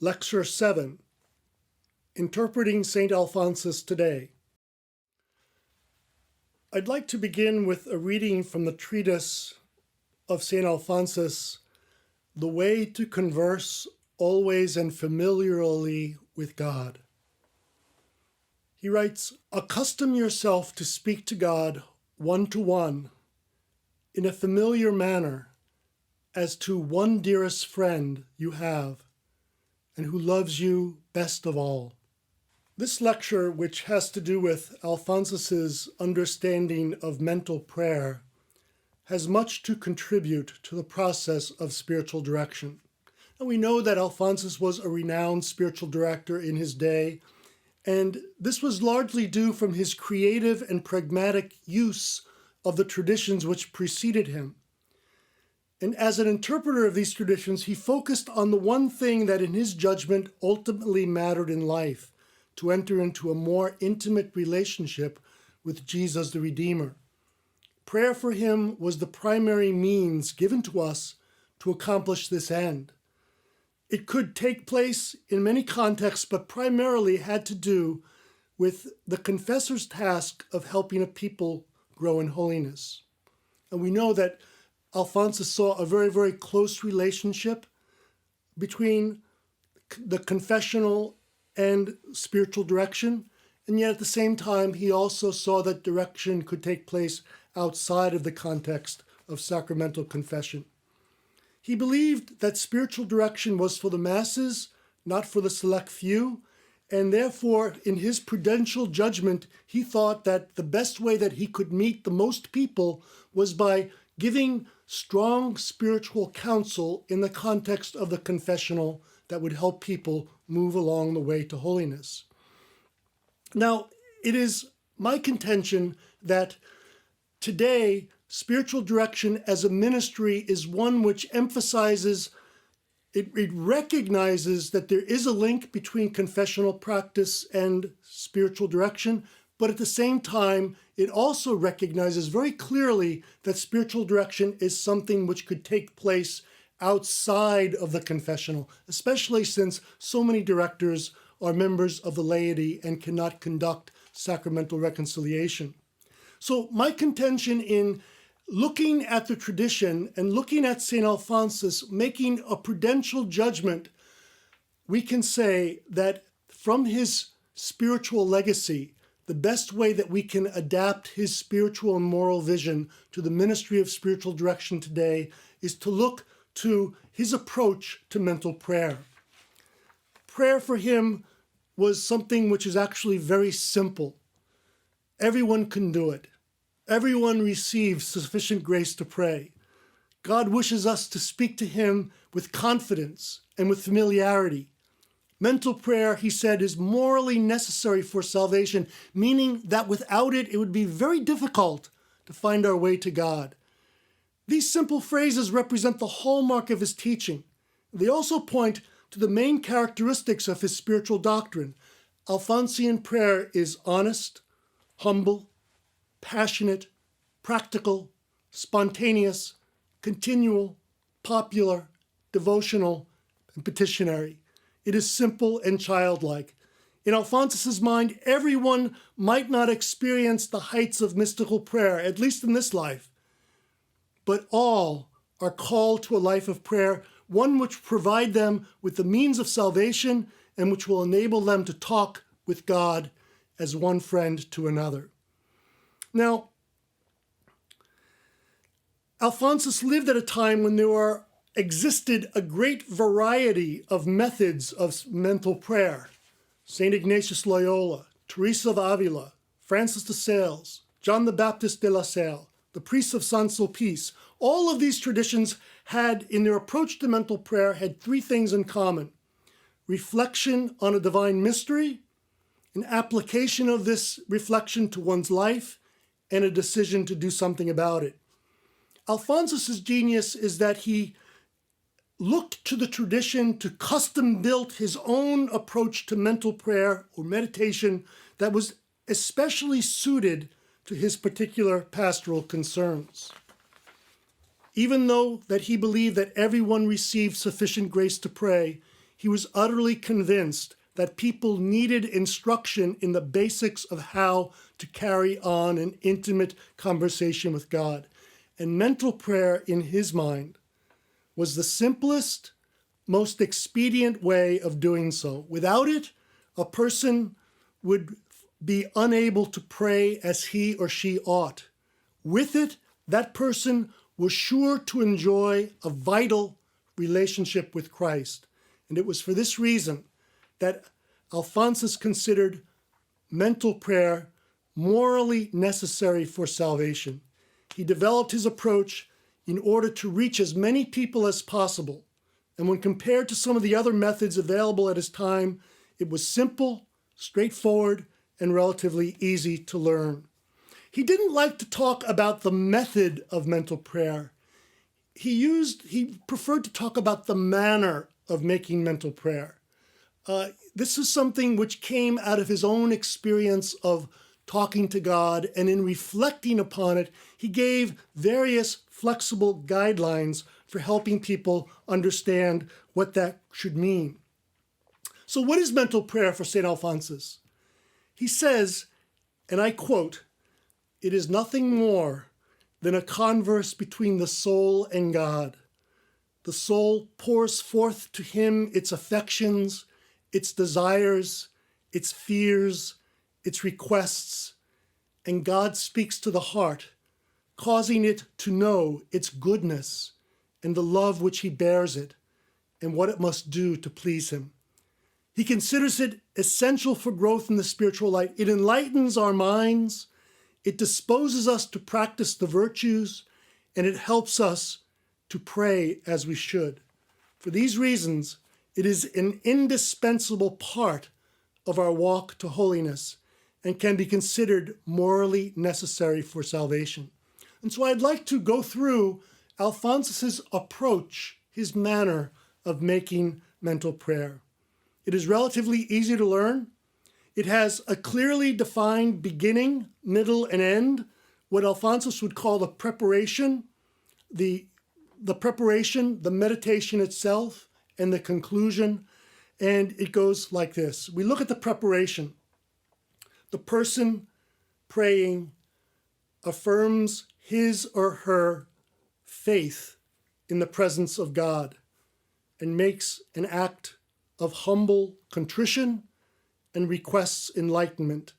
Lecture 7, Interpreting St. Alphonsus Today. I'd like to begin with a reading from the treatise of St. Alphonsus, The Way to Converse Always and Familiarly with God. He writes, "Accustom yourself to speak to God one-to-one in a familiar manner as to one dearest friend you have, and who loves you best of all." This lecture, which has to do with Alphonsus's understanding of mental prayer, has much to contribute to the process of spiritual direction. And we know that Alphonsus was a renowned spiritual director in his day, and this was largely due from his creative and pragmatic use of the traditions which preceded him. And as an interpreter of these traditions, he focused on the one thing that in his judgment ultimately mattered in life, to enter into a more intimate relationship with Jesus the Redeemer. Prayer for him was the primary means given to us to accomplish this end. It could take place in many contexts, but primarily had to do with the confessor's task of helping a people grow in holiness. And we know that Alphonsus saw a very, very close relationship between the confessional and spiritual direction, and yet at the same time, he also saw that direction could take place outside of the context of sacramental confession. He believed that spiritual direction was for the masses, not for the select few, and therefore, in his prudential judgment, he thought that the best way that he could meet the most people was by giving strong spiritual counsel in the context of the confessional that would help people move along the way to holiness. Now, it is my contention that today, spiritual direction as a ministry is one which emphasizes, it recognizes that there is a link between confessional practice and spiritual direction, but at the same time, it also recognizes very clearly that spiritual direction is something which could take place outside of the confessional, especially since so many directors are members of the laity and cannot conduct sacramental reconciliation. So my contention in looking at the tradition and looking at St. Alphonsus, making a prudential judgment, we can say that from his spiritual legacy, the best way that we can adapt his spiritual and moral vision to the ministry of spiritual direction today is to look to his approach to mental prayer. Prayer for him was something which is actually very simple. Everyone can do it. Everyone receives sufficient grace to pray. God wishes us to speak to him with confidence and with familiarity. Mental prayer, he said, is morally necessary for salvation, meaning that without it, it would be very difficult to find our way to God. These simple phrases represent the hallmark of his teaching. They also point to the main characteristics of his spiritual doctrine. Alphonsian prayer is honest, humble, passionate, practical, spontaneous, continual, popular, devotional, and petitionary. It is simple and childlike. In Alphonsus's mind, everyone might not experience the heights of mystical prayer, at least in this life, but all are called to a life of prayer, one which provide them with the means of salvation and which will enable them to talk with God as one friend to another. Now, Alphonsus lived at a time when there existed a great variety of methods of mental prayer. St. Ignatius Loyola, Teresa of Avila, Francis de Sales, John the Baptist de la Salle, the priests of Saint-Sulpice, all of these traditions had, in their approach to mental prayer, had three things in common: reflection on a divine mystery, an application of this reflection to one's life, and a decision to do something about it. Alphonsus's genius is that he looked to the tradition to custom-built his own approach to mental prayer or meditation that was especially suited to his particular pastoral concerns. Even though that he believed that everyone received sufficient grace to pray, he was utterly convinced that people needed instruction in the basics of how to carry on an intimate conversation with God. And mental prayer, in his mind, was the simplest, most expedient way of doing so. Without it, a person would be unable to pray as he or she ought. With it, that person was sure to enjoy a vital relationship with Christ. And it was for this reason that Alphonsus considered mental prayer morally necessary for salvation. He developed his approach in order to reach as many people as possible. And when compared to some of the other methods available at his time, it was simple, straightforward, and relatively easy to learn. He didn't like to talk about the method of mental prayer. He preferred to talk about the manner of making mental prayer. This is something which came out of his own experience of talking to God, and in reflecting upon it, he gave various flexible guidelines for helping people understand what that should mean. So what is mental prayer for St. Alphonsus? He says, and I quote, "It is nothing more than a converse between the soul and God. The soul pours forth to him its affections, its desires, its fears, its requests, and God speaks to the heart, causing it to know its goodness and the love which he bears it and what it must do to please him. He considers it essential for growth in the spiritual life. It enlightens our minds, it disposes us to practice the virtues, and it helps us to pray as we should. For these reasons, it is an indispensable part of our walk to holiness and can be considered morally necessary for salvation." And so I'd like to go through Alphonsus's approach, his manner of making mental prayer. It is relatively easy to learn. It has a clearly defined beginning, middle, and end, what Alphonsus would call the preparation, the preparation, the meditation itself, and the conclusion. And it goes like this. We look at the preparation. The person praying affirms his or her faith in the presence of God and makes an act of humble contrition and requests enlightenment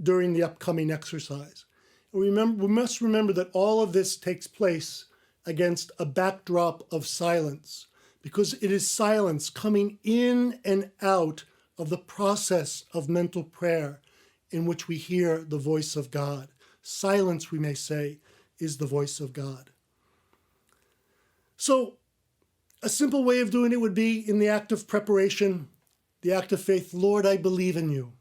during the upcoming exercise. We must remember that all of this takes place against a backdrop of silence, because it is silence coming in and out of the process of mental prayer in which we hear the voice of God. Silence, we may say, is the voice of God. So a simple way of doing it would be in the act of preparation, the act of faith. Lord, I believe in you.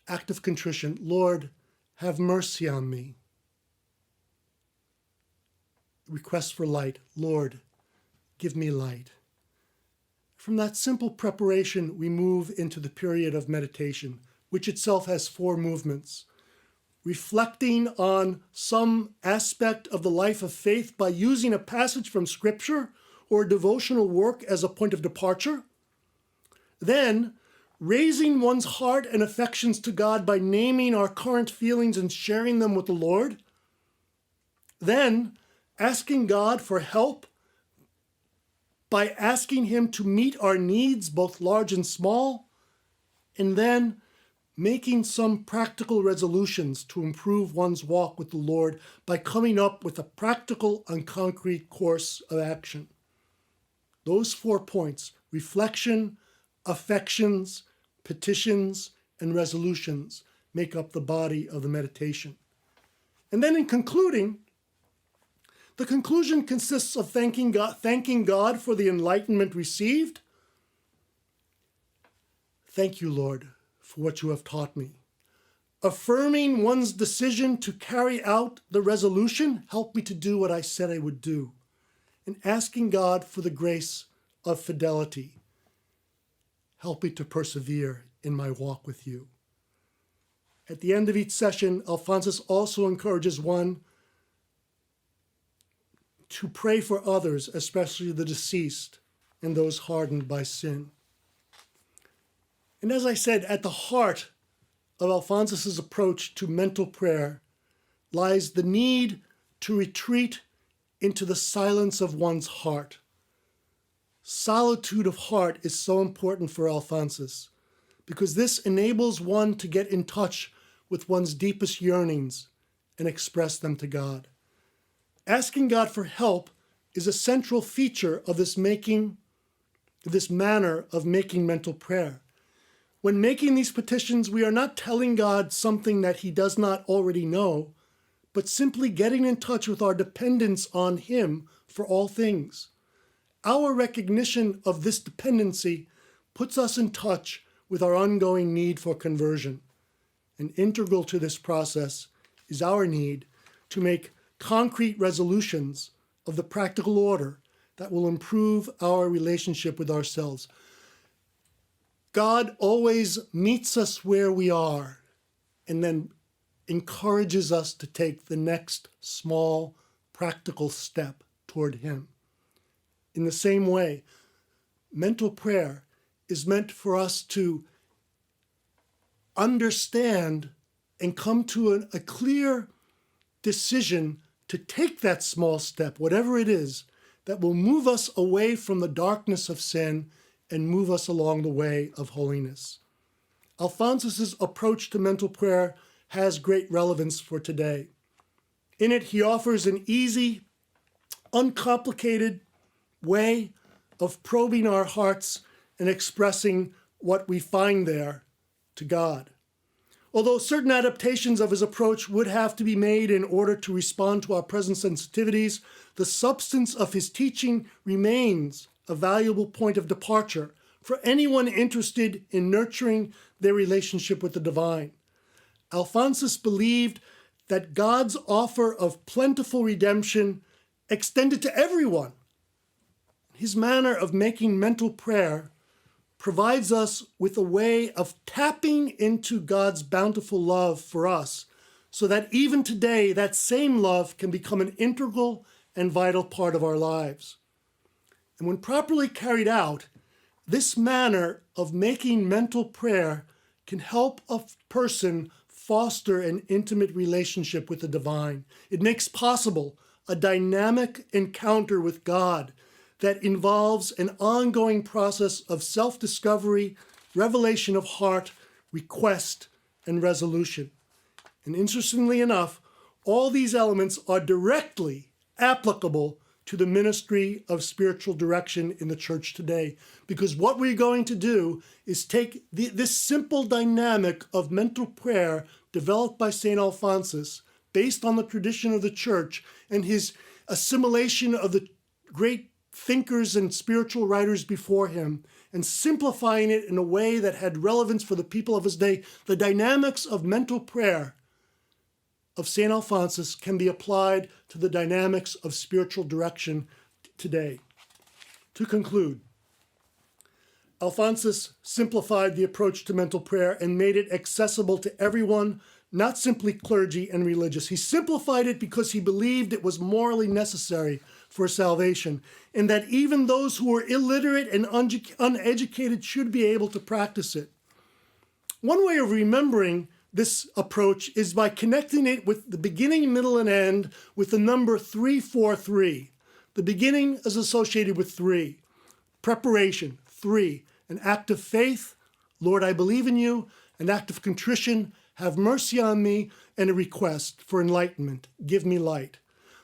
Act of contrition. Lord, have mercy on me. Request for light. Lord, give me light. From that simple preparation, we move into the period of meditation, which itself has 4 movements. Reflecting on some aspect of the life of faith by using a passage from Scripture or a devotional work as a point of departure. Then, raising one's heart and affections to God by naming our current feelings and sharing them with the Lord. Then, asking God for help by asking him to meet our needs, both large and small. And then, making some practical resolutions to improve one's walk with the Lord by coming up with a practical and concrete course of action. Those 4 points, reflection, affections, petitions, and resolutions, make up the body of the meditation. And then in concluding, the conclusion consists of thanking God for the enlightenment received. Thank you, Lord, for what you have taught me. Affirming one's decision to carry out the resolution, help me to do what I said I would do. And asking God for the grace of fidelity, help me to persevere in my walk with you. At the end of each session, Alphonsus also encourages one to pray for others, especially the deceased and those hardened by sin. And as I said, at the heart of Alphonsus' approach to mental prayer lies the need to retreat into the silence of one's heart. Solitude of heart is so important for Alphonsus because this enables one to get in touch with one's deepest yearnings and express them to God. Asking God for help is a central feature of this manner of making mental prayer. When making these petitions, we are not telling God something that he does not already know, but simply getting in touch with our dependence on him for all things. Our recognition of this dependency puts us in touch with our ongoing need for conversion. And integral to this process is our need to make concrete resolutions of the practical order that will improve our relationship with ourselves. God always meets us where we are and then encourages us to take the next small practical step toward him. In the same way, mental prayer is meant for us to understand and come to a clear decision to take that small step, whatever it is, that will move us away from the darkness of sin and move us along the way of holiness. Alphonsus' approach to mental prayer has great relevance for today. In it, he offers an easy, uncomplicated way of probing our hearts and expressing what we find there to God. Although certain adaptations of his approach would have to be made in order to respond to our present sensitivities, the substance of his teaching remains a valuable point of departure for anyone interested in nurturing their relationship with the divine. Alphonsus believed that God's offer of plentiful redemption extended to everyone. His manner of making mental prayer provides us with a way of tapping into God's bountiful love for us, so that even today, that same love can become an integral and vital part of our lives. And when properly carried out, this manner of making mental prayer can help a person foster an intimate relationship with the divine. It makes possible a dynamic encounter with God that involves an ongoing process of self-discovery, revelation of heart, request, and resolution. And interestingly enough, all these elements are directly applicable to the ministry of spiritual direction in the church today. Because what we're going to do is take this simple dynamic of mental prayer developed by St. Alphonsus, based on the tradition of the church and his assimilation of the great thinkers and spiritual writers before him, and simplifying it in a way that had relevance for the people of his day. The dynamics of mental prayer of St. Alphonsus can be applied to the dynamics of spiritual direction today. To conclude, Alphonsus simplified the approach to mental prayer and made it accessible to everyone, not simply clergy and religious. He simplified it because he believed it was morally necessary for salvation, and that even those who were illiterate and uneducated should be able to practice it. One way of remembering this approach is by connecting it with the beginning, middle, and end with the number 343. The beginning is associated with 3. Preparation, 3. An act of faith, Lord, I believe in you. An act of contrition, have mercy on me. And a request for enlightenment, give me light.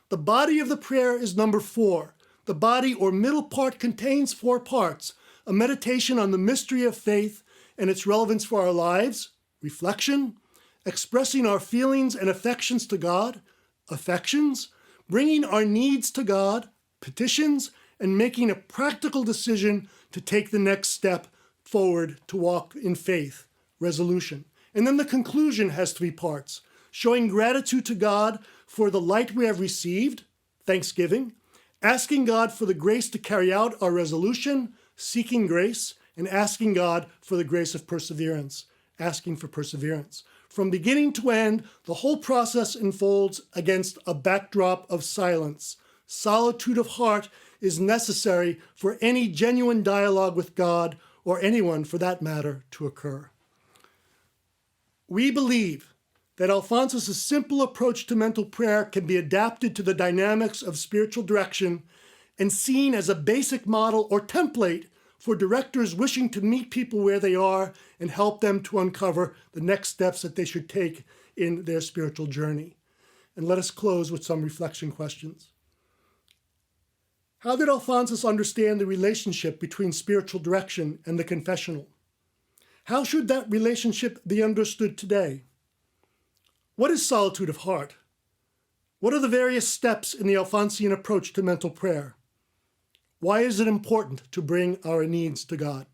The body of the prayer is number 4. The body or middle part contains 4 parts: a meditation on the mystery of faith and its relevance for our lives, reflection, expressing our feelings and affections to God, affections, bringing our needs to God, petitions, and making a practical decision to take the next step forward to walk in faith, resolution. And then the conclusion has 3 parts: showing gratitude to God for the light we have received, thanksgiving, asking God for the grace to carry out our resolution, seeking grace, and asking God for the grace of perseverance, asking for perseverance. From beginning to end, the whole process unfolds against a backdrop of silence, solitude of heart is necessary for any genuine dialogue with God, or anyone for that matter, to occur. We believe that Alphonsus' simple approach to mental prayer can be adapted to the dynamics of spiritual direction and seen as a basic model or template for directors wishing to meet people where they are and help them to uncover the next steps that they should take in their spiritual journey. And let us close with some reflection questions. How did Alphonsus understand the relationship between spiritual direction and the confessional? How should that relationship be understood today? What is solitude of heart? What are the various steps in the Alphonsian approach to mental prayer? Why is it important to bring our needs to God?